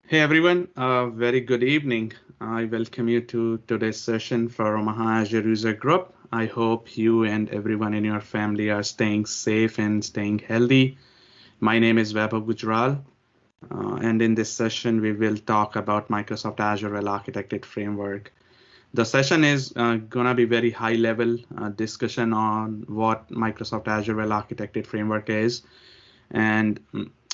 Hey everyone, very good evening. I welcome you to today's session for Omaha Azure user group. I hope you and everyone in your family are staying safe and staying healthy. My name is Vaibhav Gujral, and in this session we will talk about Microsoft Azure Well-Architected Framework. The session is gonna be very high level discussion on what Microsoft Azure Well-Architected Framework is, and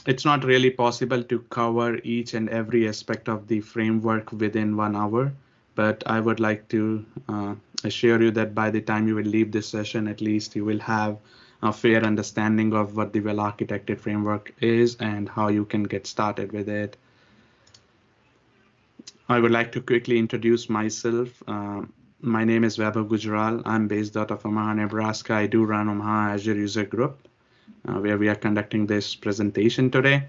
it's not really possible to cover each and every aspect of the framework within 1 hour, but I would like to assure you that by the time you will leave this session, at least you will have a fair understanding of what the well-architected framework is and how you can get started with it. I would like to quickly introduce myself. My name is Vaibhav Gujral. I'm based out of Omaha, Nebraska. I do run Omaha Azure user group, where we are conducting this presentation today.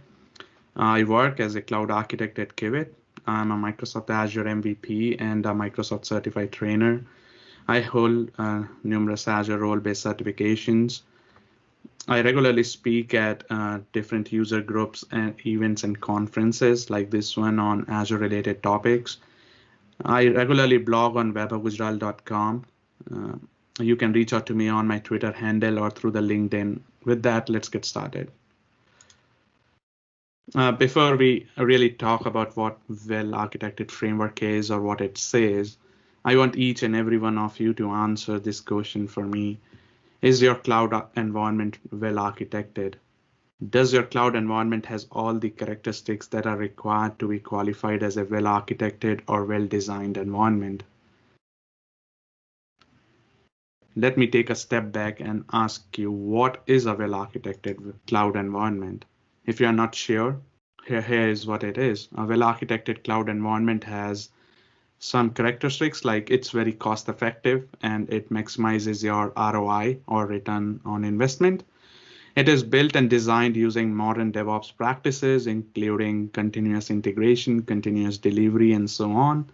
I work as a cloud architect at Kivit. I'm a Microsoft Azure MVP and a Microsoft certified trainer. I hold numerous Azure role-based certifications. I regularly speak at different user groups and events and conferences like this one on Azure related topics. I regularly blog on vaibhavgujral.com. You can reach out to me on my Twitter handle or through the LinkedIn. With that, let's get started. Before we really talk about what well-architected framework is or what it says, I want each and every one of you to answer this question for me. Is your cloud environment well-architected? Does your cloud environment has all the characteristics that are required to be qualified as a well-architected or well-designed environment? Let me take a step back and ask you, what is a well-architected cloud environment? If you are not sure, here is what it is. A well-architected cloud environment has some characteristics like it's very cost effective and it maximizes your ROI or return on investment. It is built and designed using modern DevOps practices, including continuous integration, continuous delivery, and so on.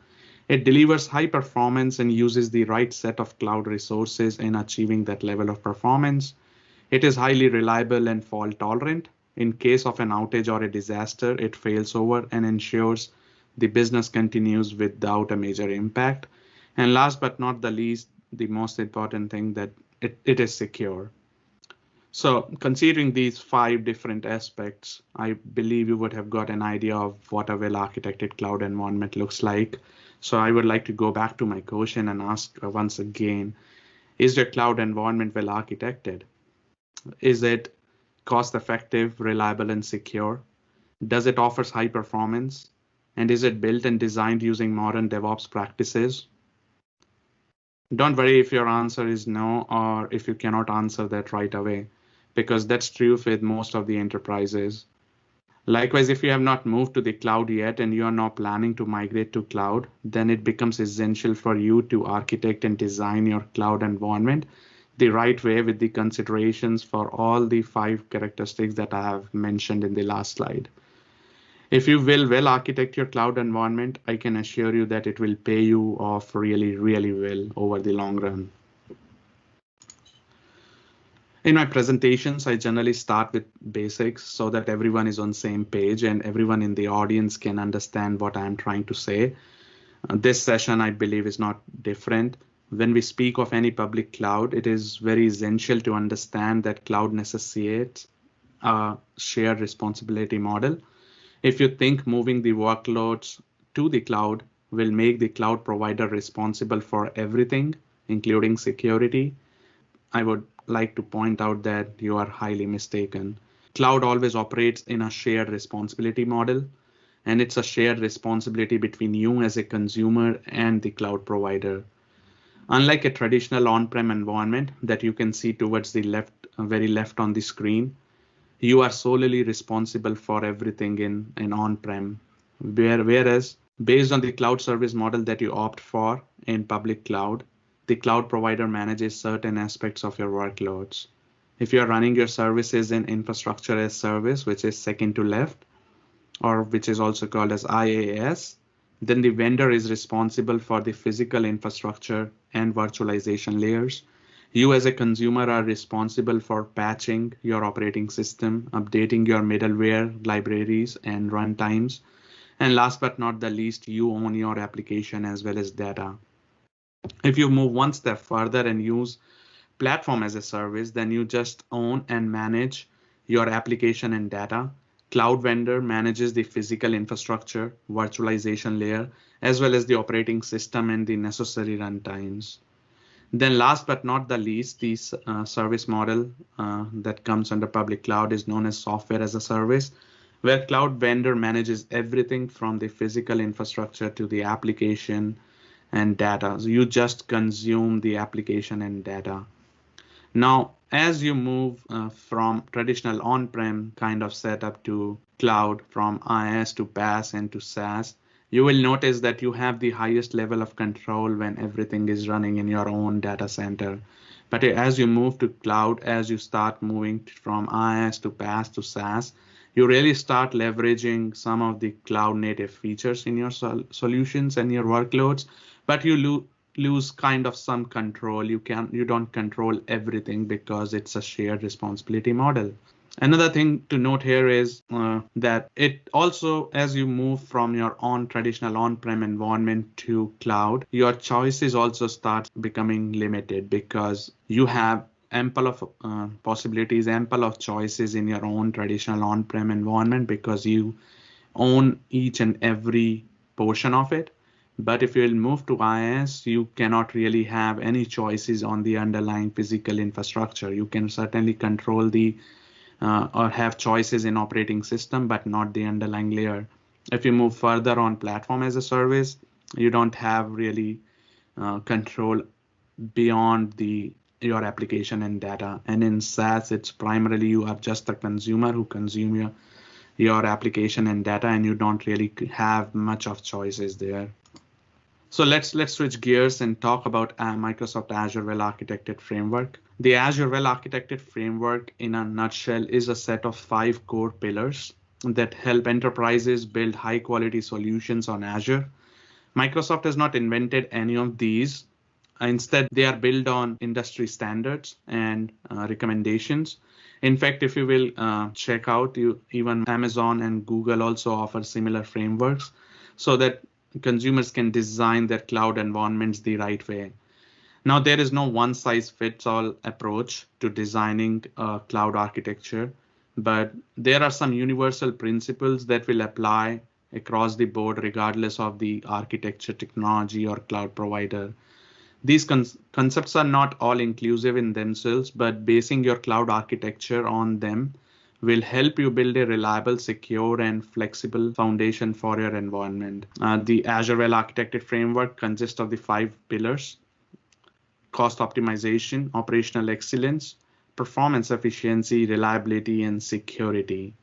It delivers high performance and uses the right set of cloud resources in achieving that level of performance. It is highly reliable and fault tolerant. In case of an outage or a disaster, it fails over and ensures the business continues without a major impact. And last but not the least, the most important thing, that it is secure. So considering these 5 different aspects, I believe you would have got an idea of what a well-architected cloud environment looks like. So I would like to go back to my question and ask once again, is your cloud environment well-architected? Is it cost-effective, reliable, and secure? Does it offer high performance? And is it built and designed using modern DevOps practices? Don't worry if your answer is no, or if you cannot answer that right away, because that's true with most of the enterprises. Likewise, if you have not moved to the cloud yet and you are now planning to migrate to cloud, then it becomes essential for you to architect and design your cloud environment the right way with the considerations for all the 5 characteristics that I have mentioned in the last slide. If you will well architect your cloud environment, I can assure you that it will pay you off really, really well over the long run. In my presentations, I generally start with basics so that everyone is on the same page and everyone in the audience can understand what I'm trying to say. This session, I believe, is not different. When we speak of any public cloud, it is very essential to understand that cloud necessitates a shared responsibility model. If you think moving the workloads to the cloud will make the cloud provider responsible for everything, including security, I would like to point out that you are highly mistaken. Cloud always operates in a shared responsibility model, and it's a shared responsibility between you as a consumer and the cloud provider. Unlike a traditional on-prem environment that you can see towards the left, very left on the screen, you are solely responsible for everything in on-prem. Whereas based on the cloud service model that you opt for in public cloud, the cloud provider manages certain aspects of your workloads. If you're running your services in infrastructure as service, which is second to left, or which is also called as IaaS, then the vendor is responsible for the physical infrastructure and virtualization layers. You as a consumer are responsible for patching your operating system, updating your middleware libraries and runtimes, And last but not the least, you own your application as well as data. If you move one step further and use platform as a service, then you just own and manage your application and data. Cloud vendor manages the physical infrastructure, virtualization layer, as well as the operating system and the necessary runtimes. Then last but not the least, the service model that comes under public cloud is known as software as a service, where cloud vendor manages everything from the physical infrastructure to the application and data. So you just consume the application and data. Now, as you move from traditional on-prem kind of setup to cloud, from IaaS to PaaS and to SaaS, you will notice that you have the highest level of control when everything is running in your own data center. But as you move to cloud, as you start moving from IaaS to PaaS to SaaS, you really start leveraging some of the cloud native features in your solutions and your workloads, but you lose kind of some control. You don't control everything because it's a shared responsibility model. Another thing to note here is that it also, as you move from your traditional on-prem environment to cloud, your choices also start becoming limited because you have ample of possibilities, ample of choices in your own traditional on-prem environment because you own each and every portion of it. But if you'll move to IaaS, you cannot really have any choices on the underlying physical infrastructure. You can certainly control the or have choices in operating system, but not the underlying layer. If you move further on platform as a service, you don't have really control beyond your application and data. And in SaaS, it's primarily you are just a consumer who consume your application and data, and you don't really have much of choices there. So let's switch gears and talk about Microsoft Azure well-architected framework. The Azure well-architected framework in a nutshell is a set of 5 core pillars that help enterprises build high-quality solutions on Azure. Microsoft has not invented any of these. Instead, they are built on industry standards and recommendations. In fact, if you will check out, even Amazon and Google also offer similar frameworks so that consumers can design their cloud environments the right way. Now, there is no one-size-fits-all approach to designing a cloud architecture, but there are some universal principles that will apply across the board regardless of the architecture, technology, or cloud provider. These concepts are not all inclusive in themselves, but basing your cloud architecture on them will help you build a reliable, secure, and flexible foundation for your environment. The Azure well-architected framework consists of the 5 pillars: cost optimization, operational excellence, performance efficiency, reliability, and security.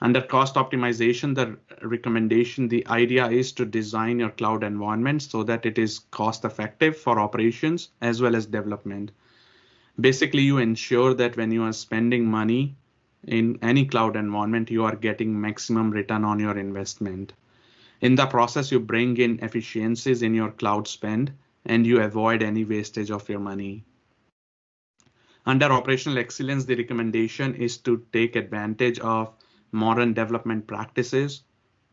Under cost optimization, the recommendation, the idea is to design your cloud environment so that it is cost effective for operations as well as development. Basically, you ensure that when you are spending money in any cloud environment, you are getting maximum return on your investment. In the process, you bring in efficiencies in your cloud spend and you avoid any wastage of your money. Under operational excellence, the recommendation is to take advantage of modern development practices,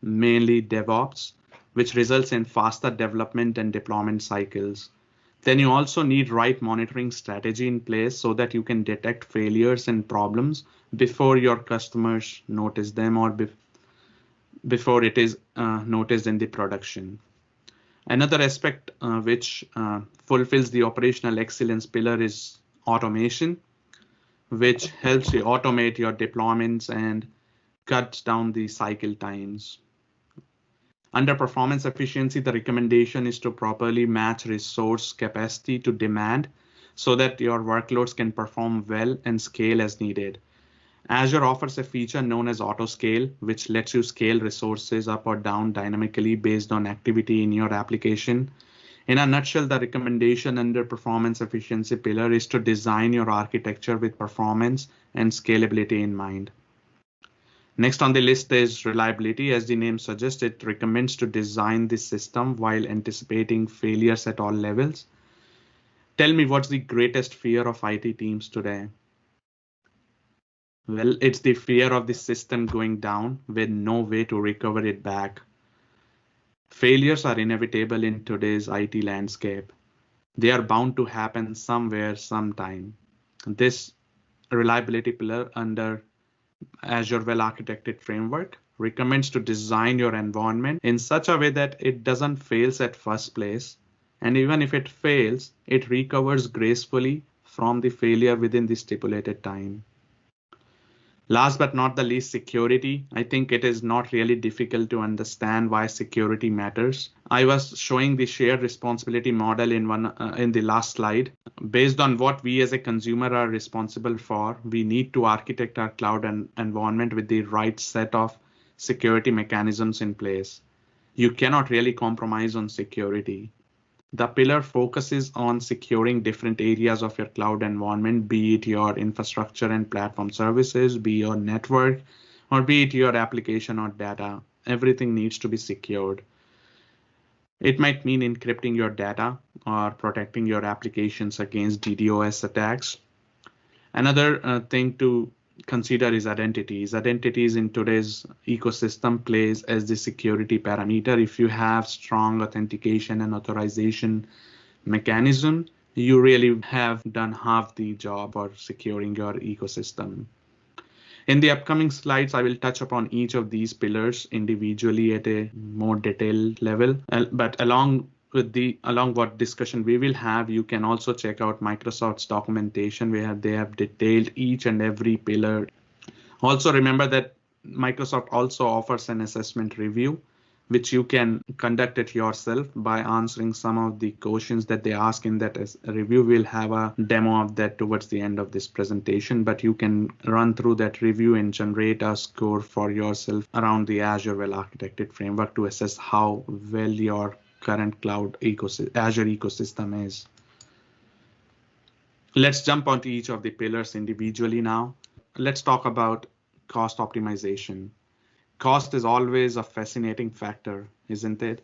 mainly DevOps, which results in faster development and deployment cycles. Then you also need right monitoring strategy in place so that you can detect failures and problems before your customers notice them or before it is noticed in the production. Another aspect which fulfills the operational excellence pillar is automation, which helps you automate your deployments and cuts down the cycle times. Under performance efficiency, the recommendation is to properly match resource capacity to demand so that your workloads can perform well and scale as needed. Azure offers a feature known as auto scale, which lets you scale resources up or down dynamically based on activity in your application. In a nutshell, the recommendation under performance efficiency pillar is to design your architecture with performance and scalability in mind. Next on the list is reliability. As the name suggests, it recommends to design the system while anticipating failures at all levels. Tell me, what's the greatest fear of IT teams today? Well, it's the fear of the system going down with no way to recover it back. Failures are inevitable in today's IT landscape. They are bound to happen somewhere, sometime. This reliability pillar under Azure well-architected framework recommends to design your environment in such a way that it doesn't fail at first place. And even if it fails, it recovers gracefully from the failure within the stipulated time. Last but not the least, security. I think it is not really difficult to understand why security matters. I was showing the shared responsibility model in the last slide. Based on what we as a consumer are responsible for, we need to architect our cloud environment with the right set of security mechanisms in place. You cannot really compromise on security. The pillar focuses on securing different areas of your cloud environment, be it your infrastructure and platform services, be your network, or be it your application or data. Everything needs to be secured. It might mean encrypting your data or protecting your applications against DDoS attacks. Another thing to consider is identities. Identities in today's ecosystem plays as the security parameter. If you have strong authentication and authorization mechanism, you really have done half the job for securing your ecosystem. In the upcoming slides, I will touch upon each of these pillars individually at a more detailed level. But along what discussion we will have, you can also check out Microsoft's documentation where they have detailed each and every pillar. Also remember that Microsoft also offers an assessment review, which you can conduct it yourself by answering some of the questions that they ask in that review. We'll have a demo of that towards the end of this presentation, but you can run through that review and generate a score for yourself around the Azure well-architected framework to assess how well your current cloud Azure ecosystem is. Let's jump onto each of the pillars individually now. Let's talk about cost optimization. Cost is always a fascinating factor, isn't it?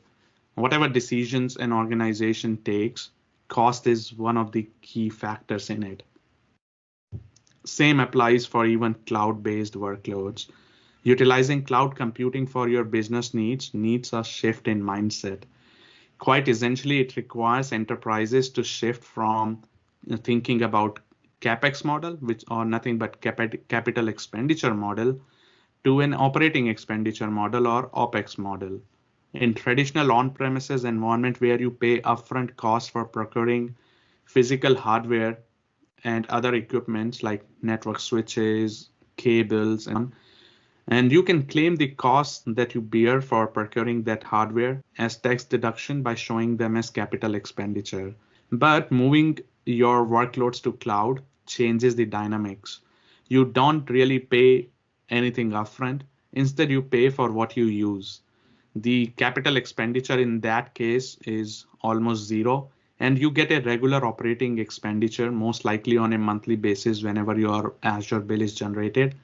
Whatever decisions an organization takes, cost is one of the key factors in it. Same applies for even cloud-based workloads. Utilizing cloud computing for your business needs a shift in mindset. Quite essentially, it requires enterprises to shift from thinking about CapEx model, which are nothing but capital expenditure model, to an operating expenditure model or OPEX model. In traditional on-premises environment where you pay upfront costs for procuring physical hardware and other equipments like network switches, cables, and you can claim the costs that you bear for procuring that hardware as tax deduction by showing them as capital expenditure. But moving your workloads to cloud changes the dynamics. You don't really pay anything upfront. Instead, you pay for what you use. The capital expenditure in that case is almost zero, and you get a regular operating expenditure, most likely on a monthly basis whenever your Azure bill is generated.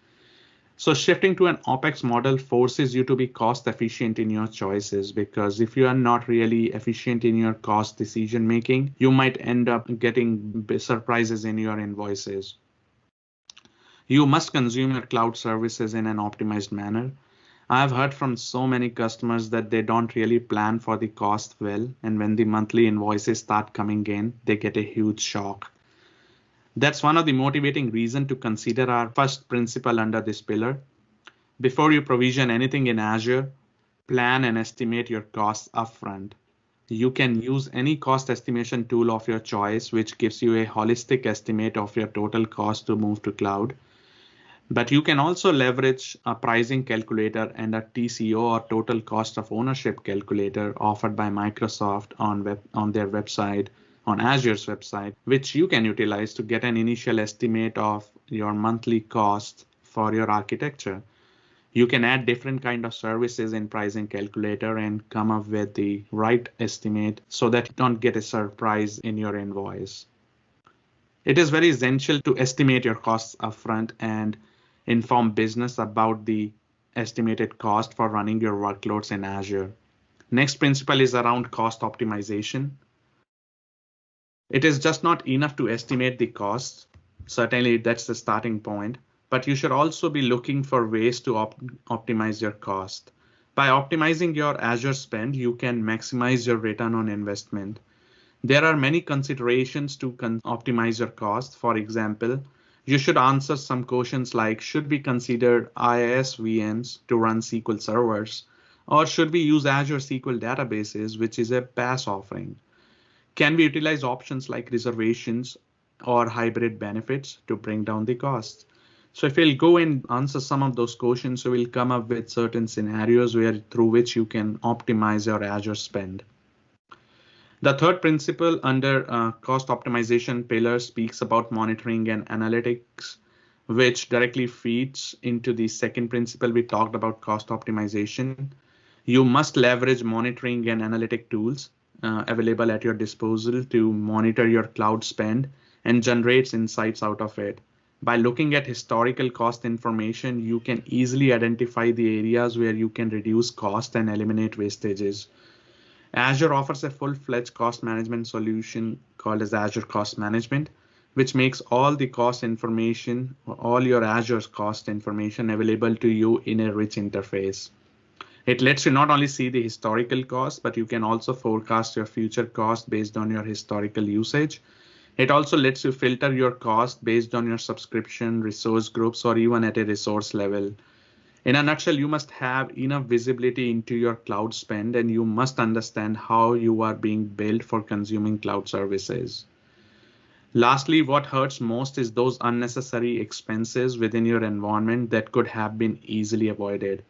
So shifting to an OPEX model forces you to be cost efficient in your choices, because if you are not really efficient in your cost decision making, you might end up getting surprises in your invoices. You must consume your cloud services in an optimized manner. I've heard from so many customers that they don't really plan for the cost well, and when the monthly invoices start coming in, they get a huge shock. That's one of the motivating reasons to consider our first principle under this pillar. Before you provision anything in Azure, plan and estimate your costs upfront. You can use any cost estimation tool of your choice, which gives you a holistic estimate of your total cost to move to cloud. But you can also leverage a pricing calculator and a TCO or total cost of ownership calculator offered by Microsoft on their website, on Azure's website, which you can utilize to get an initial estimate of your monthly cost for your architecture. You can add different kind of services in pricing calculator and come up with the right estimate so that you don't get a surprise in your invoice. It is very essential to estimate your costs upfront and inform business about the estimated cost for running your workloads in Azure. Next principle is around cost optimization. It is just not enough to estimate the costs. Certainly that's the starting point, but you should also be looking for ways to optimize your cost. By optimizing your Azure spend, you can maximize your return on investment. There are many considerations to optimize your cost. For example, you should answer some questions like, should we consider IaaS VMs to run SQL servers? Or should we use Azure SQL databases, which is a PaaS offering? Can we utilize options like reservations or hybrid benefits to bring down the cost? So if you'll go and answer some of those questions, you will come up with certain scenarios through which you can optimize your Azure spend. The third principle under cost optimization pillar speaks about monitoring and analytics, which directly feeds into the second principle we talked about, cost optimization. You must leverage monitoring and analytic tools available at your disposal to monitor your cloud spend and generate insights out of it. By looking at historical cost information, you can easily identify the areas where you can reduce cost and eliminate wastages. Azure offers a full-fledged cost management solution called as Azure Cost Management, which makes all the cost information, all your Azure cost information available to you in a rich interface. It lets you not only see the historical cost, but you can also forecast your future cost based on your historical usage. It also lets you filter your cost based on your subscription, resource groups, or even at a resource level. In a nutshell, you must have enough visibility into your cloud spend, and you must understand how you are being billed for consuming cloud services. Lastly, what hurts most is those unnecessary expenses within your environment that could have been easily avoided.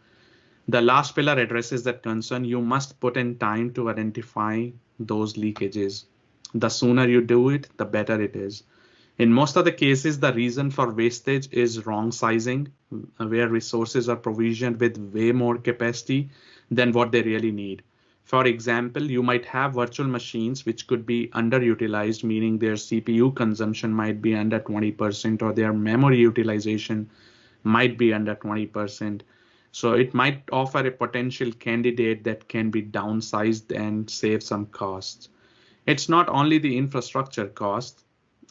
The last pillar addresses that concern. You must put in time to identify those leakages. The sooner you do it, the better it is. In most of the cases, the reason for wastage is wrong sizing, where resources are provisioned with way more capacity than what they really need. For example, you might have virtual machines which could be underutilized, meaning their CPU consumption might be under 20% or their memory utilization might be under 20%. So it might offer a potential candidate that can be downsized and save some costs. It's not only the infrastructure cost,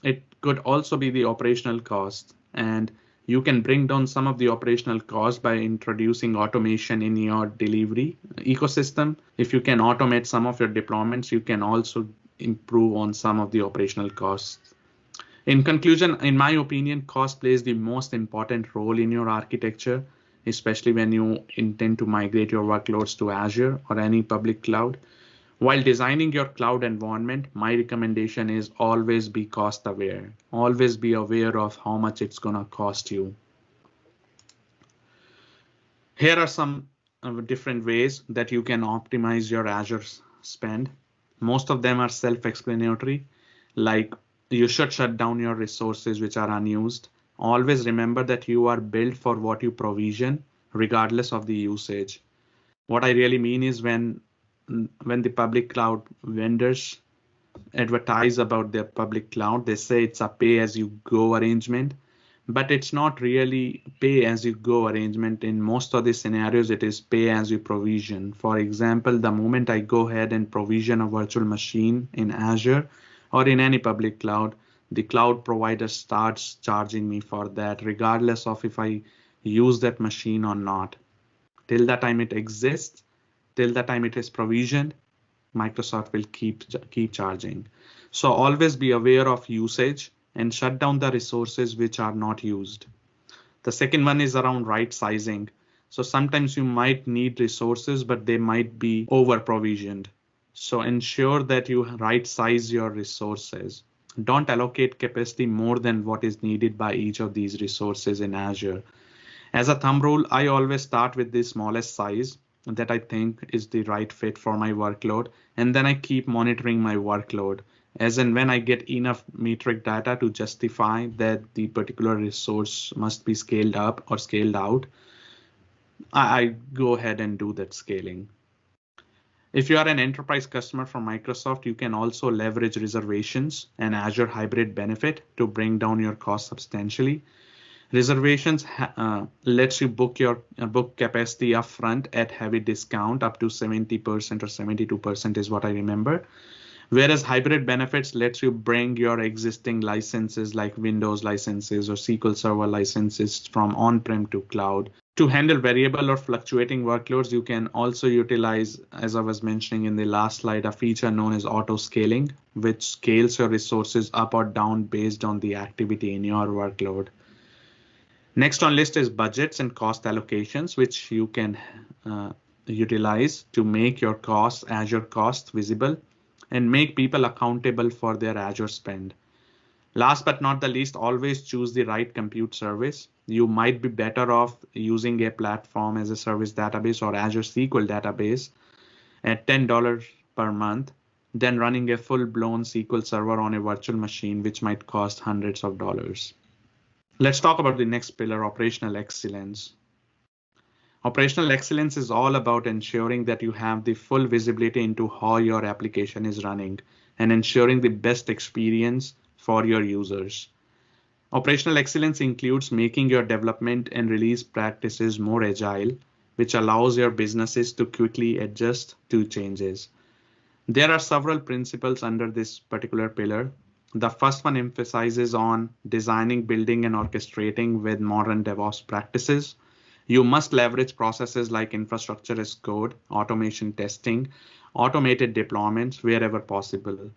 it could also be the operational cost. And you can bring down some of the operational costs by introducing automation in your delivery ecosystem. If you can automate some of your deployments, you can also improve on some of the operational costs. In conclusion, in my opinion, cost plays the most important role in your architecture, especially when you intend to migrate your workloads to Azure or any public cloud. While designing your cloud environment, my recommendation is always be cost aware. Always be aware of how much it's going to cost you. Here are some different ways that you can optimize your Azure spend. Most of them are self-explanatory, like you should shut down your resources which are unused. Always remember that you are billed for what you provision, regardless of the usage. What I really mean is when the public cloud vendors advertise about their public cloud, they say it's a pay-as-you-go arrangement, but it's not really pay-as-you-go arrangement. In most of the scenarios, it is pay-as-you-provision. For example, the moment I go ahead and provision a virtual machine in Azure or in any public cloud, the cloud provider starts charging me for that, regardless of if I use that machine or not. Till the time it exists, till the time it is provisioned, Microsoft will keep charging. So always be aware of usage and shut down the resources which are not used. The second one is around right sizing. So sometimes you might need resources, but they might be over provisioned. So ensure that you right size your resources. Don't allocate capacity more than what is needed by each of these resources in Azure. As a thumb rule, I always start with the smallest size that I think is the right fit for my workload, and then I keep monitoring my workload. As and when I get enough metric data to justify that the particular resource must be scaled up or scaled out, I go ahead and do that scaling. If you are an enterprise customer from Microsoft, you can also leverage reservations and Azure hybrid benefit to bring down your cost substantially. Reservations lets you book your book capacity upfront at heavy discount up to 70% or 72% is what I remember. Whereas hybrid benefits lets you bring your existing licenses like Windows licenses or SQL Server licenses from on-prem to cloud To handle variable or fluctuating workloads, you can also utilize, as I was mentioning in the last slide, a feature known as auto scaling, which scales your resources up or down based on the activity in your workload. Next on list is budgets and cost allocations, which you can utilize to make your costs, Azure costs, visible and make people accountable for their Azure spend. Last but not the least, always choose the right compute service. You might be better off using a platform as a service database or Azure SQL database at $10 per month than running a full-blown SQL server on a virtual machine, which might cost hundreds of dollars. Let's talk about the next pillar, operational excellence. Operational excellence is all about ensuring that you have the full visibility into how your application is running and ensuring the best experience for your users. Operational excellence includes making your development and release practices more agile, which allows your businesses to quickly adjust to changes. There are several principles under this particular pillar. The first one emphasizes on designing, building, and orchestrating with modern DevOps practices. You must leverage processes like infrastructure as code, automation testing, automated deployments wherever possible.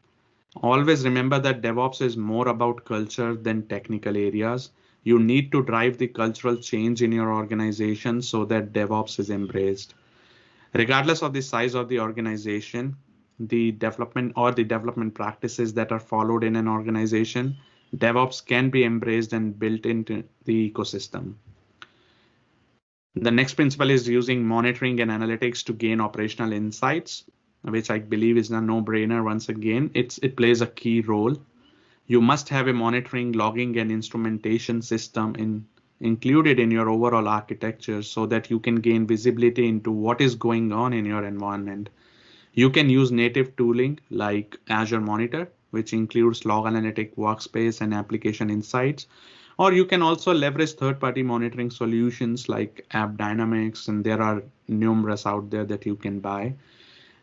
Always remember that DevOps is more about culture than technical areas. You need to drive the cultural change in your organization so that DevOps is embraced. Regardless of the size of the organization, the development practices that are followed in an organization, DevOps can be embraced and built into the ecosystem. The next principle is using monitoring and analytics to gain operational insights, which I believe is a no-brainer. Once again, it plays a key role. You must have a monitoring, logging, and instrumentation system included in your overall architecture so that you can gain visibility into what is going on in your environment. You can use native tooling like Azure Monitor, which includes log analytic workspace and application insights, or you can also leverage third-party monitoring solutions like App Dynamics, and there are numerous out there that you can buy.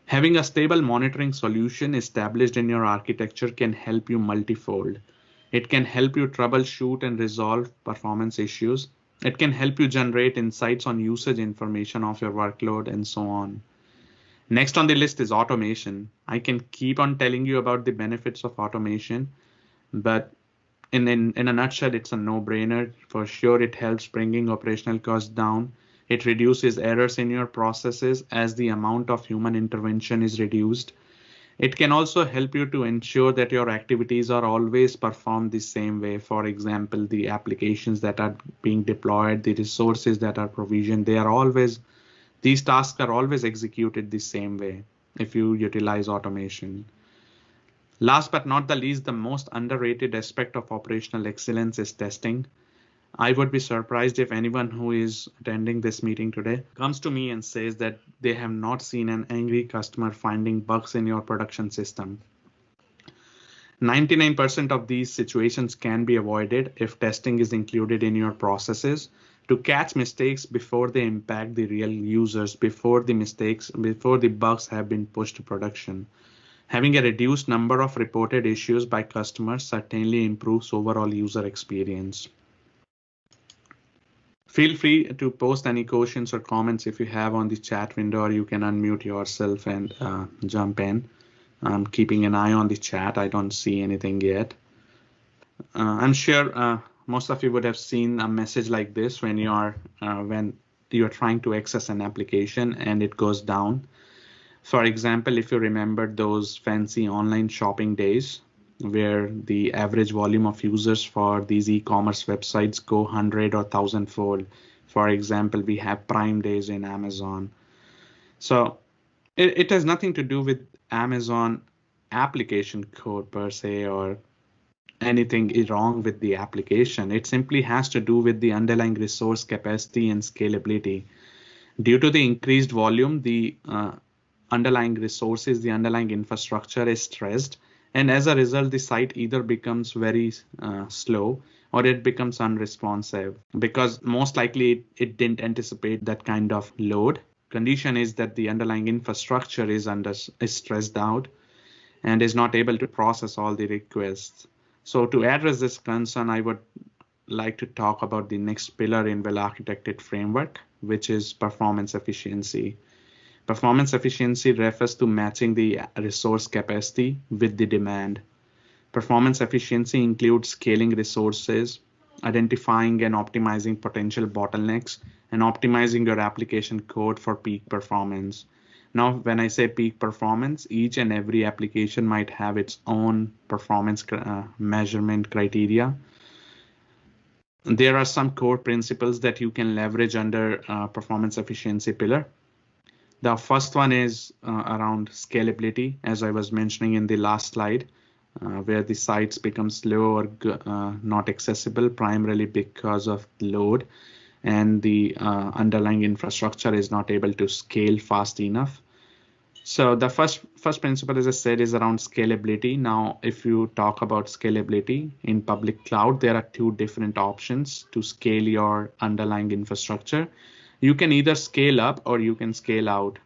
Having a stable monitoring solution established in your architecture can help you multifold. It can help you troubleshoot and resolve performance issues. It can help you generate insights on usage information of your workload and so on. Next on the list is automation. I can keep on telling you about the benefits of automation, but in a nutshell, it's a no-brainer. For sure, it helps bringing operational costs down. It reduces errors in your processes as the amount of human intervention is reduced. It can also help you to ensure that your activities are always performed the same way. For example, the applications that are being deployed, the resources that are provisioned, these tasks are always executed the same way if you utilize automation. Last but not the least, the most underrated aspect of operational excellence is testing. I would be surprised if anyone who is attending this meeting today comes to me and says that they have not seen an angry customer finding bugs in your production system. 99% of these situations can be avoided if testing is included in your processes to catch mistakes before they impact the real users, before the bugs have been pushed to production. Having a reduced number of reported issues by customers certainly improves overall user experience. Feel free to post any questions or comments if you have on the chat window, or you can unmute yourself and jump in. I'm keeping an eye on the chat. I don't see anything yet. I'm sure most of you would have seen a message like this when you're trying to access an application and it goes down. For example, if you remember those fancy online shopping days where the average volume of users for these e-commerce websites go 100 or 1,000-fold. For example, we have Prime Days in Amazon. So it has nothing to do with Amazon application code per se or anything is wrong with the application. It simply has to do with the underlying resource capacity and scalability. Due to the increased volume, the underlying resources, the underlying infrastructure is stressed. And as a result, the site either becomes very slow or it becomes unresponsive because most likely it didn't anticipate that kind of load. Condition is that the underlying infrastructure is stressed out and is not able to process all the requests. So to address this concern, I would like to talk about the next pillar in well-architected framework, which is performance efficiency. Performance efficiency refers to matching the resource capacity with the demand. Performance efficiency includes scaling resources, identifying and optimizing potential bottlenecks, and optimizing your application code for peak performance. Now, when I say peak performance, each and every application might have its own performance measurement criteria. There are some core principles that you can leverage under performance efficiency pillar. The first one is around scalability, as I was mentioning in the last slide, where the sites become slow or not accessible primarily because of load, and the underlying infrastructure is not able to scale fast enough. So the first principle, as I said, is around scalability. Now, if you talk about scalability in public cloud, there are two different options to scale your underlying infrastructure. You can either scale up or you can scale out.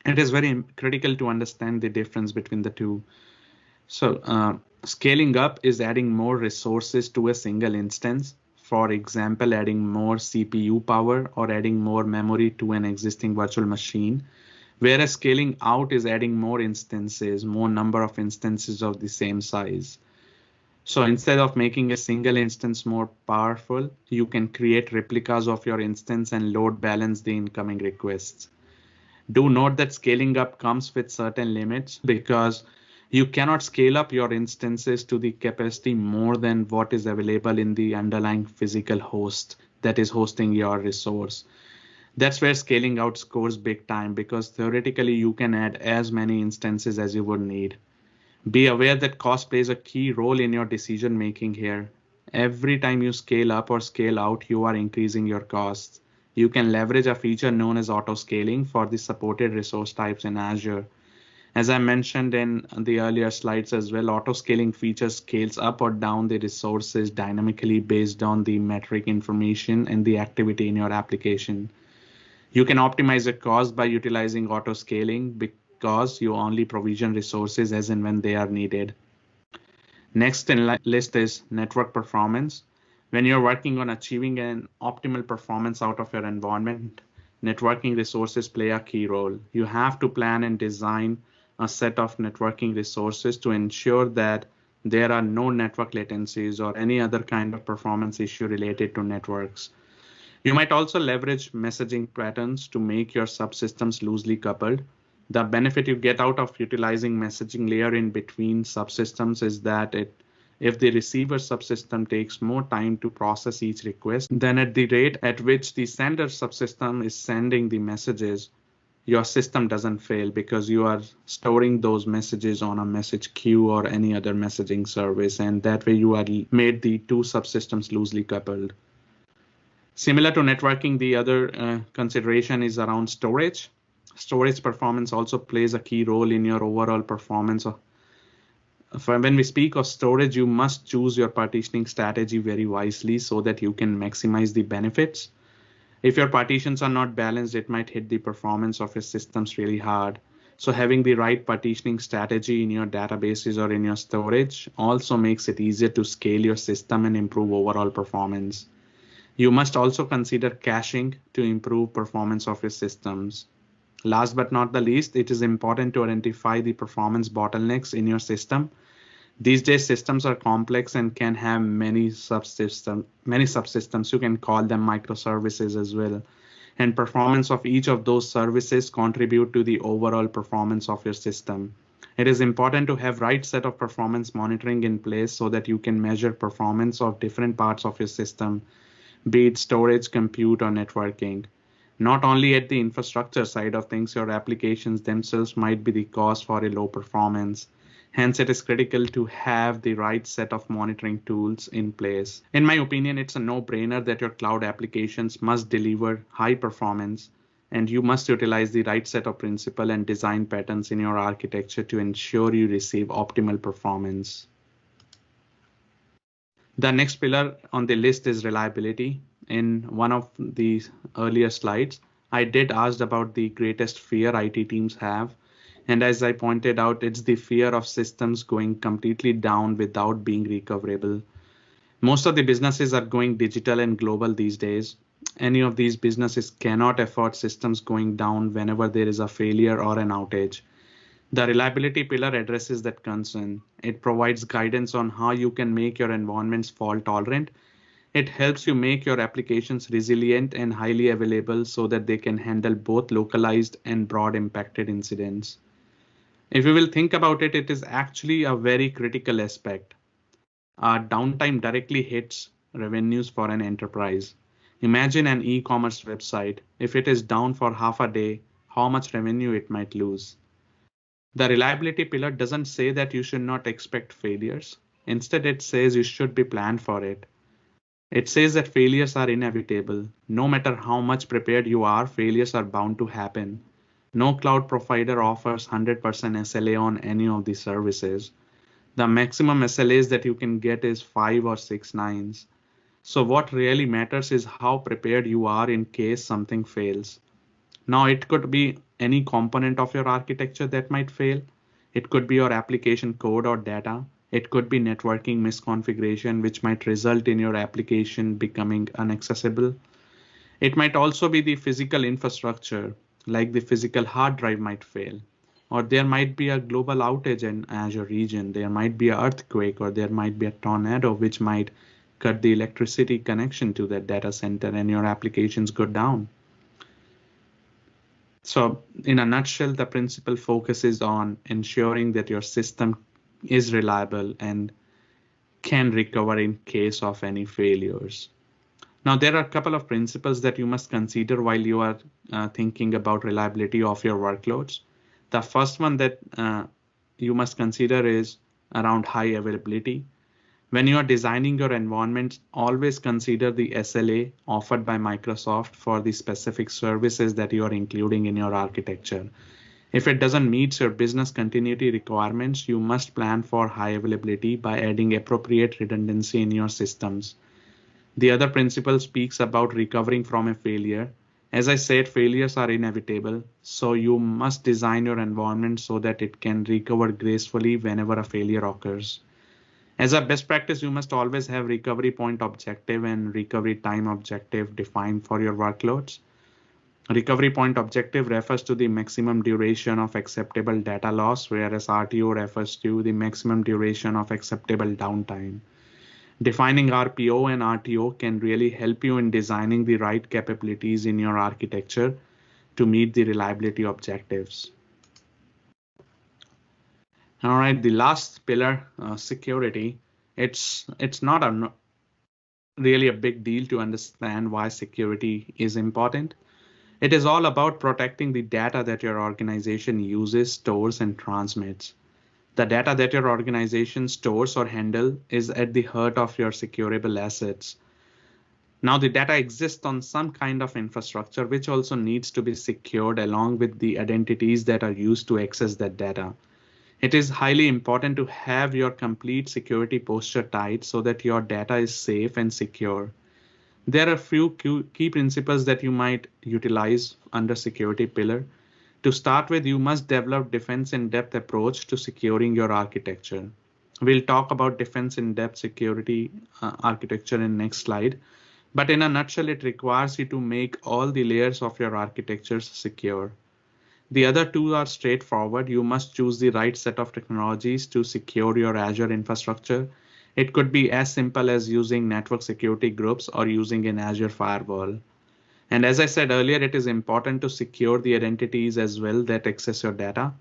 It is very critical to understand the difference between the two. So scaling up is adding more resources to a single instance. For example, adding more CPU power or adding more memory to an existing virtual machine. Whereas scaling out is adding more instances, more number of instances of the same size. So instead of making a single instance more powerful, you can create replicas of your instance and load balance the incoming requests. Do note that scaling up comes with certain limits because you cannot scale up your instances to the capacity more than what is available in the underlying physical host that is hosting your resource. That's where scaling out scores big time, because theoretically you can add as many instances as you would need. Be aware that cost plays a key role in your decision making here. Every time you scale up or scale out, you are increasing your costs. You can leverage a feature known as auto scaling for the supported resource types in Azure. As I mentioned in the earlier slides as well, auto scaling feature scales up or down the resources dynamically based on the metric information and the activity in your application. You can optimize your cost by utilizing auto scaling because you only provision resources as and when they are needed. Next in list is network performance. When you're working on achieving an optimal performance out of your environment, networking resources play a key role. You have to plan and design a set of networking resources to ensure that there are no network latencies or any other kind of performance issue related to networks. You might also leverage messaging patterns to make your subsystems loosely coupled. The benefit you get out of utilizing messaging layer in between subsystems is that if the receiver subsystem takes more time to process each request than at the rate at which the sender subsystem is sending the messages, your system doesn't fail because you are storing those messages on a message queue or any other messaging service, and that way you are made the two subsystems loosely coupled. Similar to networking, the other consideration is around storage. Storage performance also plays a key role in your overall performance. When we speak of storage, you must choose your partitioning strategy very wisely so that you can maximize the benefits. If your partitions are not balanced, it might hit the performance of your systems really hard. So having the right partitioning strategy in your databases or in your storage also makes it easier to scale your system and improve overall performance. You must also consider caching to improve performance of your systems. Last but not the least, it is important to identify the performance bottlenecks in your system. These days, systems are complex and can have many subsystems. You can call them microservices as well. And performance of each of those services contribute to the overall performance of your system. It is important to have right set of performance monitoring in place so that you can measure performance of different parts of your system, be it storage, compute, or networking. Not only at the infrastructure side of things, your applications themselves might be the cause for a low performance. Hence, it is critical to have the right set of monitoring tools in place. In my opinion, it's a no-brainer that your cloud applications must deliver high performance, and you must utilize the right set of principle and design patterns in your architecture to ensure you receive optimal performance. The next pillar on the list is reliability. In one of the earlier slides, I did ask about the greatest fear IT teams have. And as I pointed out, it's the fear of systems going completely down without being recoverable. Most of the businesses are going digital and global these days. Any of these businesses cannot afford systems going down whenever there is a failure or an outage. The reliability pillar addresses that concern. It provides guidance on how you can make your environments fault tolerant. It helps you make your applications resilient and highly available so that they can handle both localized and broad impacted incidents. If you will think about it, it is actually a very critical aspect. Downtime directly hits revenues for an enterprise. Imagine an e-commerce website. If it is down for half a day, how much revenue it might lose. The reliability pillar doesn't say that you should not expect failures. Instead, it says you should be planned for it. It says that failures are inevitable. No matter how much prepared you are, failures are bound to happen. No cloud provider offers 100% SLA on any of these services. The maximum SLAs that you can get is 5 or 6 nines. So what really matters is how prepared you are in case something fails. Now it could be any component of your architecture that might fail. It could be your application code or data. It could be networking misconfiguration, which might result in your application becoming inaccessible. It might also be the physical infrastructure, like the physical hard drive might fail. Or there might be a global outage in Azure region. There might be an earthquake, or there might be a tornado, which might cut the electricity connection to that data center and your applications go down. So in a nutshell, the principal focuses on ensuring that your system is reliable and can recover in case of any failures. Now, there are a couple of principles that you must consider while you are thinking about reliability of your workloads. The first one that you must consider is around high availability. When you are designing your environment, always consider the SLA offered by Microsoft for the specific services that you are including in your architecture. If it doesn't meet your business continuity requirements, you must plan for high availability by adding appropriate redundancy in your systems. The other principle speaks about recovering from a failure. As I said, failures are inevitable, so you must design your environment so that it can recover gracefully whenever a failure occurs. As a best practice, you must always have recovery point objective and recovery time objective defined for your workloads. Recovery point objective refers to the maximum duration of acceptable data loss, whereas RTO refers to the maximum duration of acceptable downtime. Defining RPO and RTO can really help you in designing the right capabilities in your architecture to meet the reliability objectives. All right, the last pillar, security. It's not really a big deal to understand why security is important. It is all about protecting the data that your organization uses, stores, and transmits. The data that your organization stores or handle is at the heart of your securable assets. Now, the data exists on some kind of infrastructure, which also needs to be secured along with the identities that are used to access that data. It is highly important to have your complete security posture tight so that your data is safe and secure. There are a few key principles that you might utilize under security pillar. To start with, you must develop defense in depth approach to securing your architecture. We'll talk about defense in depth security architecture in next slide. But in a nutshell, it requires you to make all the layers of your architectures secure. The other two are straightforward. You must choose the right set of technologies to secure your Azure infrastructure. It could be as simple as using network security groups or using an Azure firewall. And as I said earlier, it is important to secure the identities as well that access your data.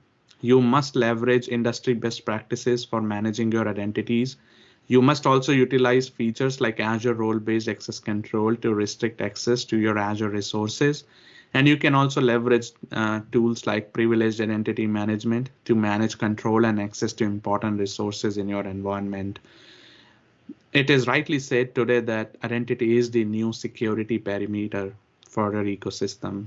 You must leverage industry best practices for managing your identities. You must also utilize features like Azure role-based access control to restrict access to your Azure resources. And you can also leverage tools like privileged identity management to manage control and access to important resources in your environment. It is rightly said today that identity is the new security perimeter for your ecosystem.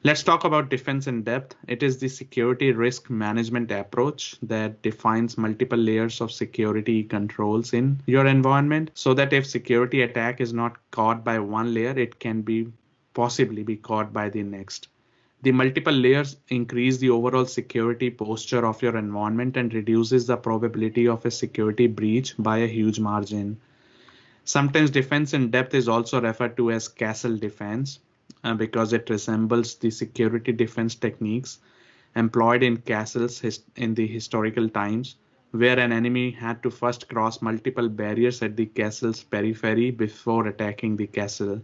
Let's talk about defense in depth. It is the security risk management approach that defines multiple layers of security controls in your environment so that if security attack is not caught by one layer, it can possibly be caught by the next. The multiple layers increase the overall security posture of your environment and reduces the probability of a security breach by a huge margin. Sometimes defense in depth is also referred to as castle defense because it resembles the security defense techniques employed in castles in the historical times, where an enemy had to first cross multiple barriers at the castle's periphery before attacking the castle.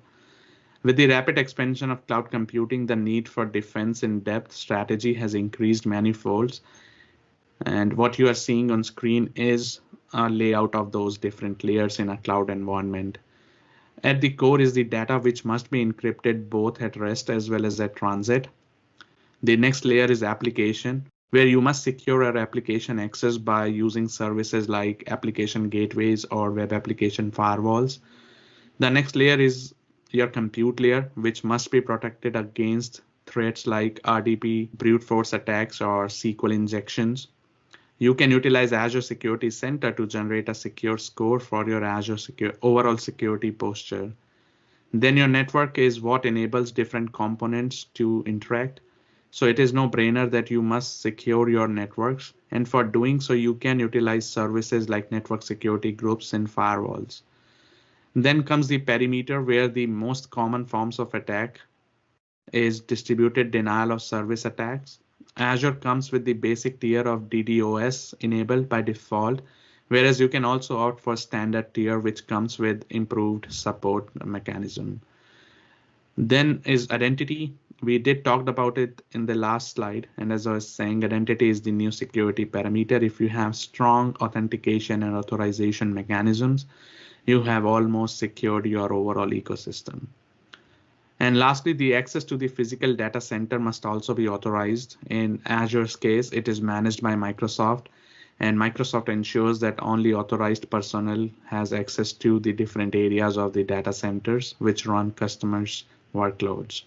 With the rapid expansion of cloud computing, the need for defense in depth strategy has increased manifolds. And what you are seeing on screen is a layout of those different layers in a cloud environment. At the core is the data which must be encrypted both at rest as well as at transit. The next layer is application, where you must secure your application access by using services like application gateways or web application firewalls. The next layer is your compute layer, which must be protected against threats like RDP, brute force attacks, or SQL injections. You can utilize Azure Security Center to generate a secure score for your Azure overall security posture. Then your network is what enables different components to interact. So it is no brainer that you must secure your networks. And for doing so, you can utilize services like network security groups and firewalls. Then comes the perimeter, where the most common forms of attack is distributed denial of service attacks. Azure comes with the basic tier of DDoS enabled by default, whereas you can also opt for standard tier, which comes with improved support mechanism. Then is identity. We did talk about it in the last slide. And as I was saying, identity is the new security parameter. If you have strong authentication and authorization mechanisms, you have almost secured your overall ecosystem. And lastly, the access to the physical data center must also be authorized. In Azure's case, it is managed by Microsoft, and Microsoft ensures that only authorized personnel has access to the different areas of the data centers which run customers' workloads.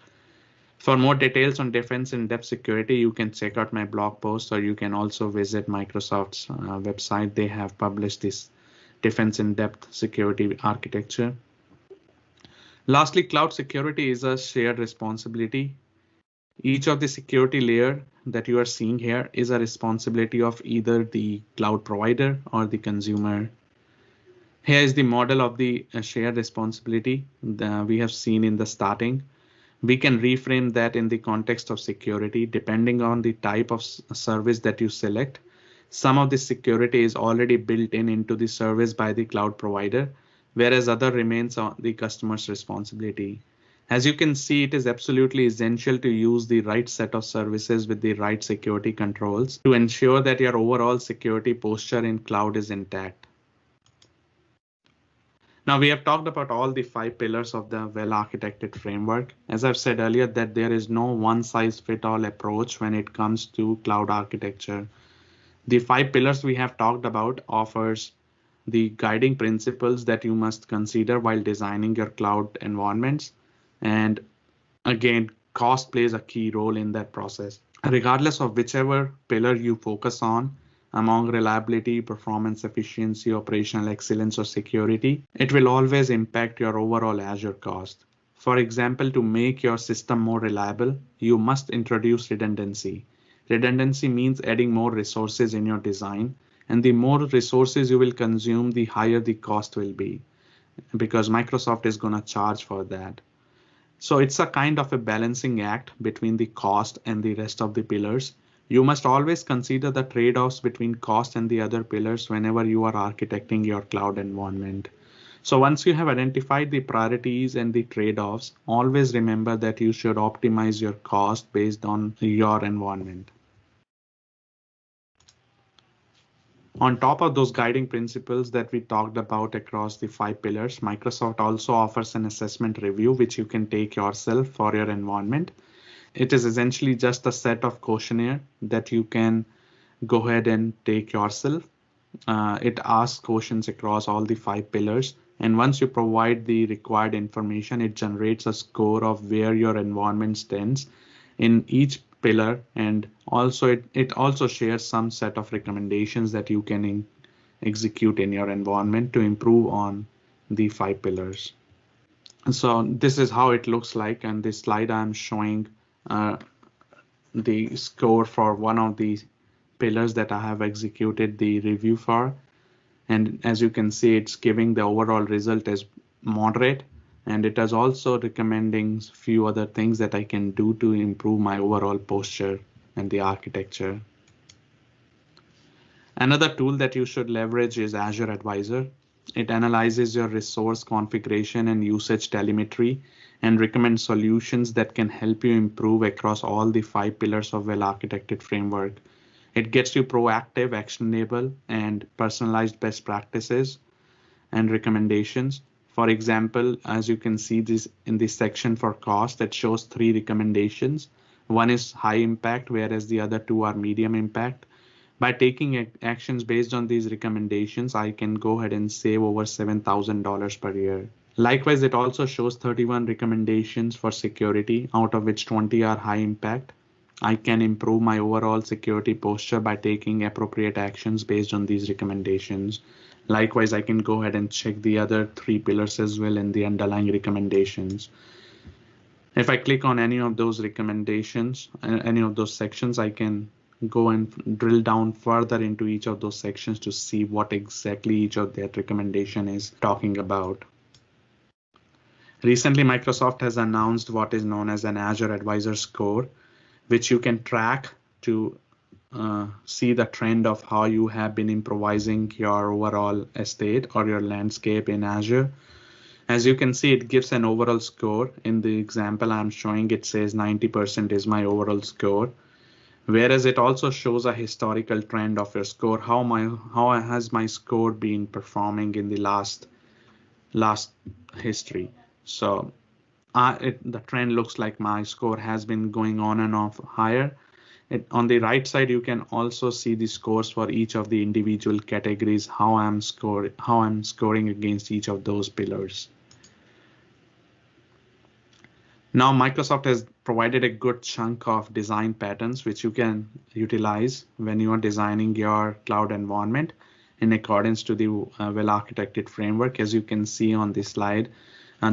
For more details on defense in depth security, you can check out my blog post, or you can also visit Microsoft's website. They have published this defense in depth security architecture. Lastly, cloud security is a shared responsibility. Each of the security layer that you are seeing here is a responsibility of either the cloud provider or the consumer. Here is the model of the shared responsibility that we have seen in the starting. We can reframe that in the context of security depending on the type of service that you select. Some of the security is already built into the service by the cloud provider, whereas other remains on the customer's responsibility. As you can see, it is absolutely essential to use the right set of services with the right security controls to ensure that your overall security posture in cloud is intact. Now we have talked about all the 5 pillars of the well-architected framework. As I've said earlier, that there is no one-size-fits-all approach when it comes to cloud architecture. The 5 pillars we have talked about offers the guiding principles that you must consider while designing your cloud environments. And again, cost plays a key role in that process. Regardless of whichever pillar you focus on, among reliability, performance, efficiency, operational excellence, or security, it will always impact your overall Azure cost. For example, to make your system more reliable, you must introduce redundancy. Redundancy means adding more resources in your design, and the more resources you will consume, the higher the cost will be, because Microsoft is going to charge for that. So it's a kind of a balancing act between the cost and the rest of the pillars. You must always consider the trade-offs between cost and the other pillars whenever you are architecting your cloud environment. So once you have identified the priorities and the trade-offs, always remember that you should optimize your cost based on your environment. On top of those guiding principles that we talked about across the 5 pillars, Microsoft also offers an assessment review which you can take yourself for your environment. It is essentially just a set of questionnaire that you can go ahead and take yourself. It asks questions across all the 5 pillars, and once you provide the required information, it generates a score of where your environment stands in each pillar, and also it also shares some set of recommendations that you can execute in your environment to improve on the 5 pillars. So this is how it looks like, and this slide I'm showing the score for one of the pillars that I have executed the review for. And as you can see, it's giving the overall result as moderate, and it is also recommending few other things that I can do to improve my overall posture and the architecture. Another tool that you should leverage is Azure Advisor. It analyzes your resource configuration and usage telemetry and recommends solutions that can help you improve across all the 5 pillars of well-architected framework. It gets you proactive, actionable, and personalized best practices and recommendations. For example, as you can see this in this section for cost, that shows 3 recommendations. One is high impact, whereas the other 2 are medium impact. By taking actions based on these recommendations, I can go ahead and save over $7,000 per year. Likewise, it also shows 31 recommendations for security, out of which 20 are high impact. I can improve my overall security posture by taking appropriate actions based on these recommendations. Likewise, I can go ahead and check the other 3 pillars as well in the underlying recommendations. If I click on any of those recommendations, any of those sections, I can go and drill down further into each of those sections to see what exactly each of that recommendation is talking about. Recently, Microsoft has announced what is known as an Azure Advisor score, which you can track to see the trend of how you have been improvising your overall estate or your landscape in Azure. As you can see, it gives an overall score. In the example I'm showing, it says 90% is my overall score. Whereas it also shows a historical trend of your score, how has my score been performing in the last history. So the trend looks like my score has been going on and off higher. On the right side, you can also see the scores for each of the individual categories, how I'm scoring against each of those pillars. Now, Microsoft has provided a good chunk of design patterns which you can utilize when you are designing your cloud environment in accordance to the well-architected framework. As you can see on this slide,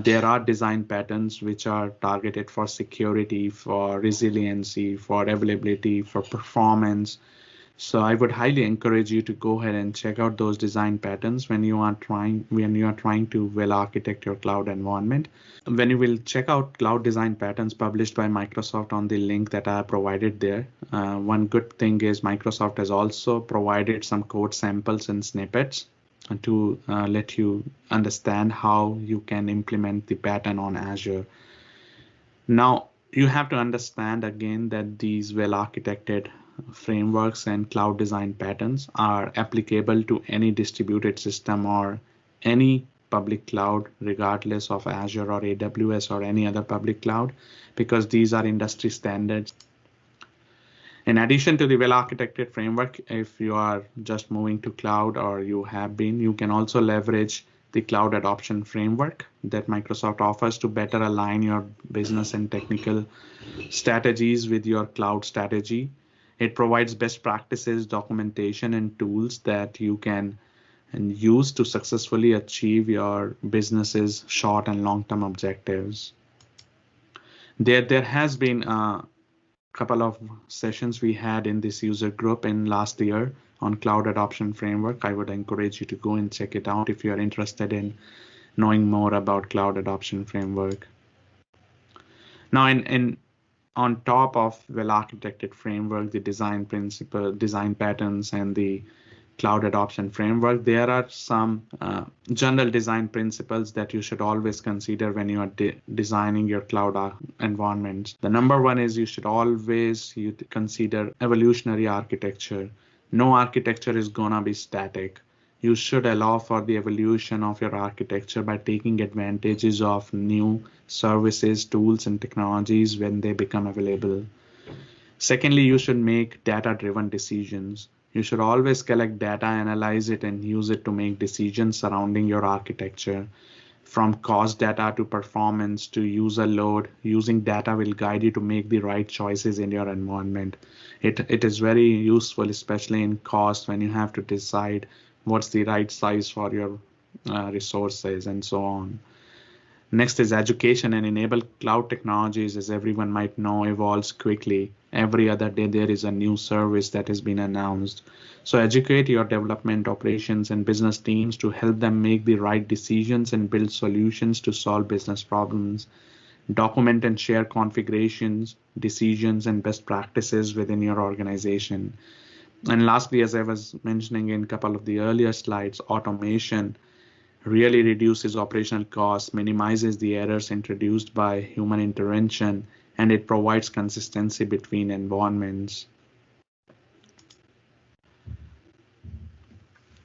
there are design patterns which are targeted for security, for resiliency, for availability, for performance. So I would highly encourage you to go ahead and check out those design patterns when you are trying to well architect your cloud environment. When you will check out cloud design patterns published by Microsoft on the link that I have provided there, one good thing is Microsoft has also provided some code samples and snippets to let you understand how you can implement the pattern on Azure. Now, you have to understand again that these well-architected frameworks and cloud design patterns are applicable to any distributed system or any public cloud, regardless of Azure or AWS or any other public cloud, because these are industry standards. In addition to the well-architected framework, if you are just moving to cloud or you have been, you can also leverage the cloud adoption framework that Microsoft offers to better align your business and technical strategies with your cloud strategy. It provides best practices, documentation, and tools that you can use to successfully achieve your business's short and long-term objectives. There has been a couple of sessions we had in this user group in last year on cloud adoption framework. I would encourage you to go and check it out if you are interested in knowing more about cloud adoption framework. Now, on top of well-architected framework, the design principle, design patterns, and the cloud adoption framework, there are some general design principles that you should always consider when you are designing your cloud environments. The number one is you should always consider evolutionary architecture. No architecture is gonna be static. You should allow for the evolution of your architecture by taking advantages of new services, tools, and technologies when they become available. Secondly, you should make data-driven decisions. You should always collect data, analyze it, and use it to make decisions surrounding your architecture. From cost data to performance to user load, using data will guide you to make the right choices in your environment. It is very useful, especially in cost, when you have to decide what's the right size for your resources and so on. Next is education and enable cloud technologies, as everyone might know, evolves quickly. every other day there is a new service that has been announced. So educate your development, operations, and business teams to help them make the right decisions and build solutions to solve business problems. Document and share configurations, decisions, and best practices within your organization. And lastly, as I was mentioning in a couple of the earlier slides, automation really reduces operational costs, minimizes the errors introduced by human intervention, and it provides consistency between environments.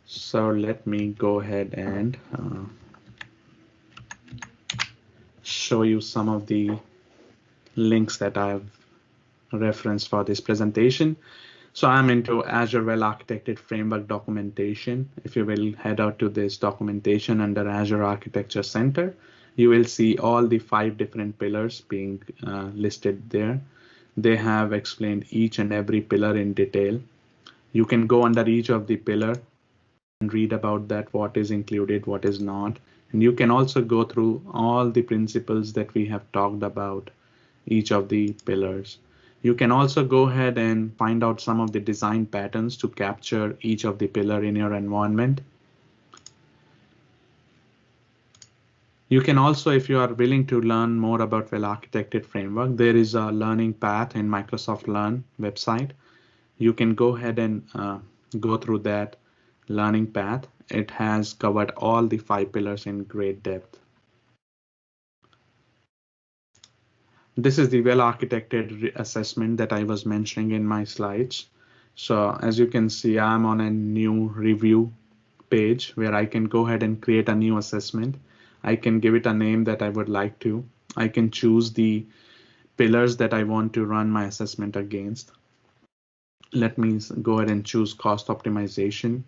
So let me go ahead and show you some of the links that I've referenced for this presentation. So I'm into Azure Well Architected Framework documentation. If you will head out to this documentation under Azure Architecture Center, you will see all the 5 different pillars being listed there. They have explained each and every pillar in detail. You can go under each of the pillar and read about that, what is included, what is not. And you can also go through all the principles that we have talked about each of the pillars. You can also go ahead and find out some of the design patterns to capture each of the pillar in your environment. You can also, if you are willing to learn more about well-architected framework, there is a learning path in Microsoft Learn website. You can go ahead and go through that learning path. It has covered all the 5 pillars in great depth. This is the well-architected assessment that I was mentioning in my slides. So as you can see, I'm on a new review page where I can go ahead and create a new assessment. I can give it a name that I would like to. I can choose the pillars that I want to run my assessment against. Let me go ahead and choose cost optimization.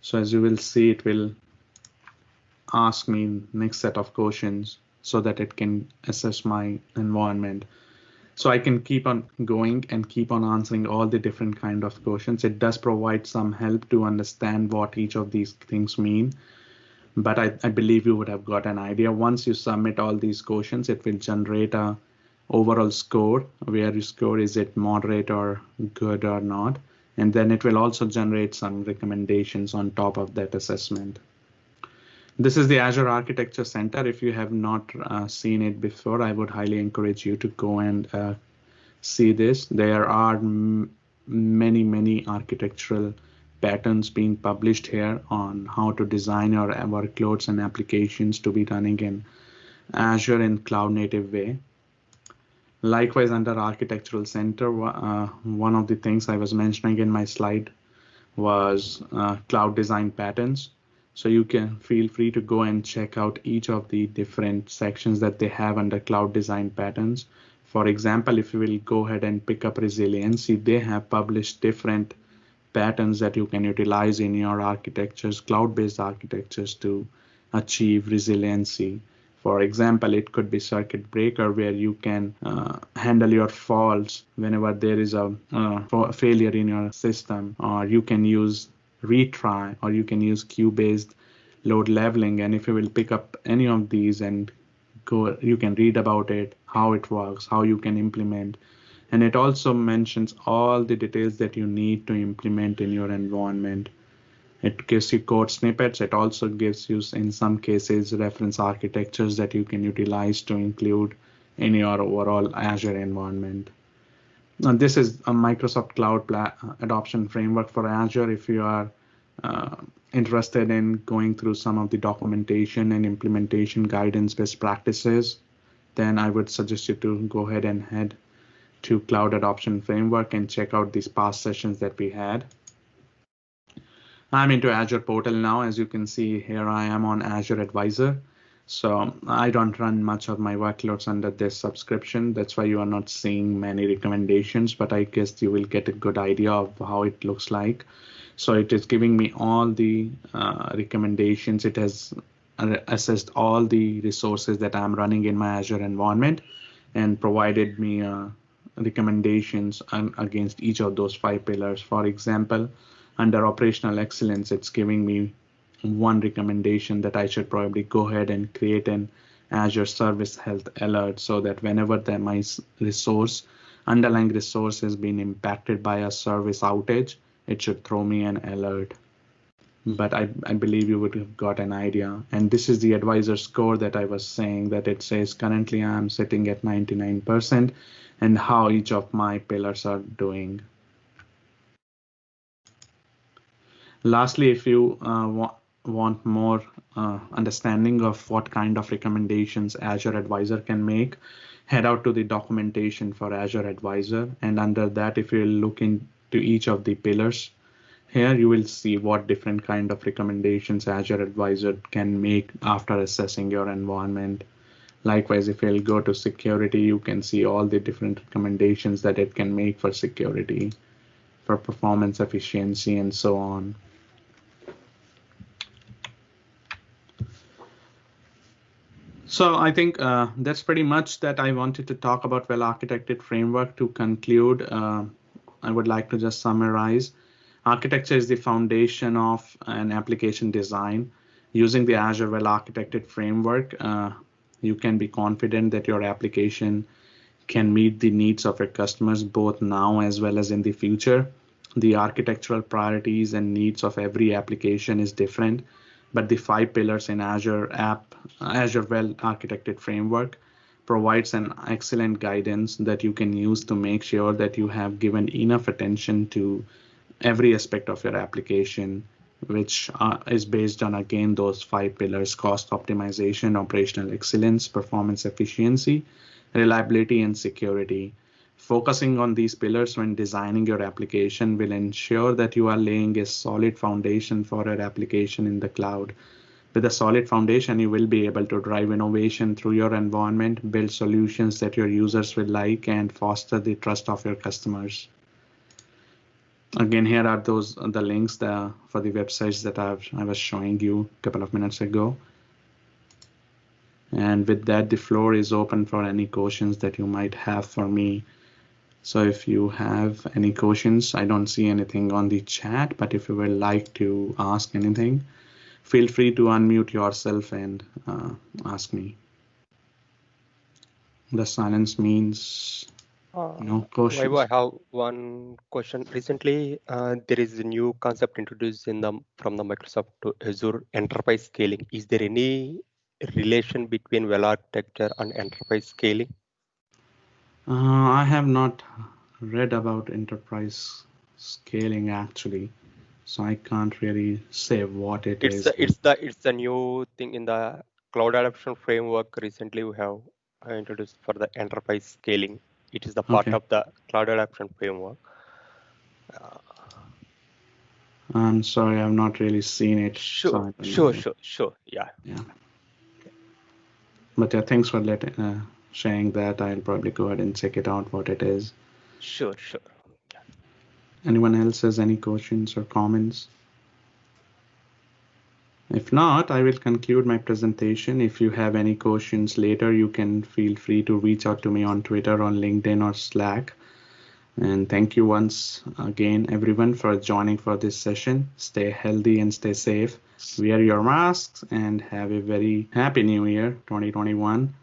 So as you will see, it will ask me next set of questions so that it can assess my environment. So I can keep on going and keep on answering all the different kind of questions. It does provide some help to understand what each of these things mean. But I believe you would have got an idea. Once you submit all these questions, it will generate a overall score where you score is it moderate or good or not. And then it will also generate some recommendations on top of that assessment. This is the Azure Architecture Center. If you have not seen it before, I would highly encourage you to go and see this. There are many architectural patterns being published here on how to design your workloads and applications to be running in Azure in cloud native way. Likewise, under Architectural Center, one of the things I was mentioning in my slide was cloud design patterns. So you can feel free to go and check out each of the different sections that they have under cloud design patterns. For example, if you will go ahead and pick up resiliency, they have published different patterns that you can utilize in your architectures, cloud-based architectures, to achieve resiliency. For example, it could be circuit breaker, where you can handle your faults whenever there is a failure in your system, or you can use retry, or you can use queue-based load leveling. And if you will pick up any of these and go, you can read about it, how it works, how you can implement. And it also mentions all the details that you need to implement in your environment. It gives you code snippets. It also gives you, in some cases, reference architectures that you can utilize to include in your overall Azure environment. And this is a Microsoft Cloud Adoption Framework for Azure. If you are interested in going through some of the documentation and implementation guidance best practices, then I would suggest you to go ahead and head to Cloud Adoption Framework and check out these past sessions that we had. I'm into Azure Portal now. As you can see here, I am on Azure Advisor. So I don't run much of my workloads under this subscription. That's why you are not seeing many recommendations, but I guess you will get a good idea of how it looks like. So it is giving me all the recommendations. It has assessed all the resources that I'm running in my Azure environment and provided me recommendations against each of those 5 pillars. For example, under operational excellence, it's giving me one recommendation that I should probably go ahead and create an Azure Service Health Alert, so that whenever my resource underlying resource has been impacted by a service outage, it should throw me an alert. But I believe you would have got an idea. And this is the advisor score that I was saying, that it says currently I'm sitting at 99% and how each of my pillars are doing. Lastly, if you want more understanding of what kind of recommendations Azure Advisor can make, head out to the documentation for Azure Advisor. And under that, if you look into each of the pillars, here you will see what different kind of recommendations Azure Advisor can make after assessing your environment. Likewise, if you'll go to security, you can see all the different recommendations that it can make for security, for performance efficiency, and so on. So I think that's pretty much that I wanted to talk about well-architected framework. To conclude, I would like to just summarize. Architecture is the foundation of an application design. Using the Azure well-architected framework, you can be confident that your application can meet the needs of your customers both now as well as in the future. The architectural priorities and needs of every application is different, but the 5 pillars in Azure well-architected framework provides an excellent guidance that you can use to make sure that you have given enough attention to every aspect of your application, which is based on, again, those 5 pillars: cost optimization, operational excellence, performance efficiency, reliability, and security. Focusing on these pillars when designing your application will ensure that you are laying a solid foundation for your application in the cloud. With a solid foundation, you will be able to drive innovation through your environment, build solutions that your users will like, and foster the trust of your customers. Again, here are the links for the websites that I was showing you a couple of minutes ago. And with that, the floor is open for any questions that you might have for me. So if you have any questions, I don't see anything on the chat, but if you would like to ask anything, feel free to unmute yourself and ask me. The silence means no questions. Vaibhav, I have one question. Recently, there is a new concept introduced from the Microsoft to Azure enterprise scaling. Is there any relation between well architecture and enterprise scaling? I have not read about enterprise scaling actually, so I can't really say what it is. It's the new thing in the cloud adoption framework. Recently, we have introduced for the enterprise scaling. It is the part of the cloud adoption framework. I'm sorry, I've not really seen it. Sure. Yeah. But yeah, thanks for sharing that. I'll probably go ahead and check it out what it is. Sure. Yeah. Anyone else has any questions or comments? If not, I will conclude my presentation. If you have any questions later, you can feel free to reach out to me on Twitter, on LinkedIn, or Slack. And thank you once again, everyone, for joining for this session. Stay healthy and stay safe. Wear your masks and have a very happy New Year 2021.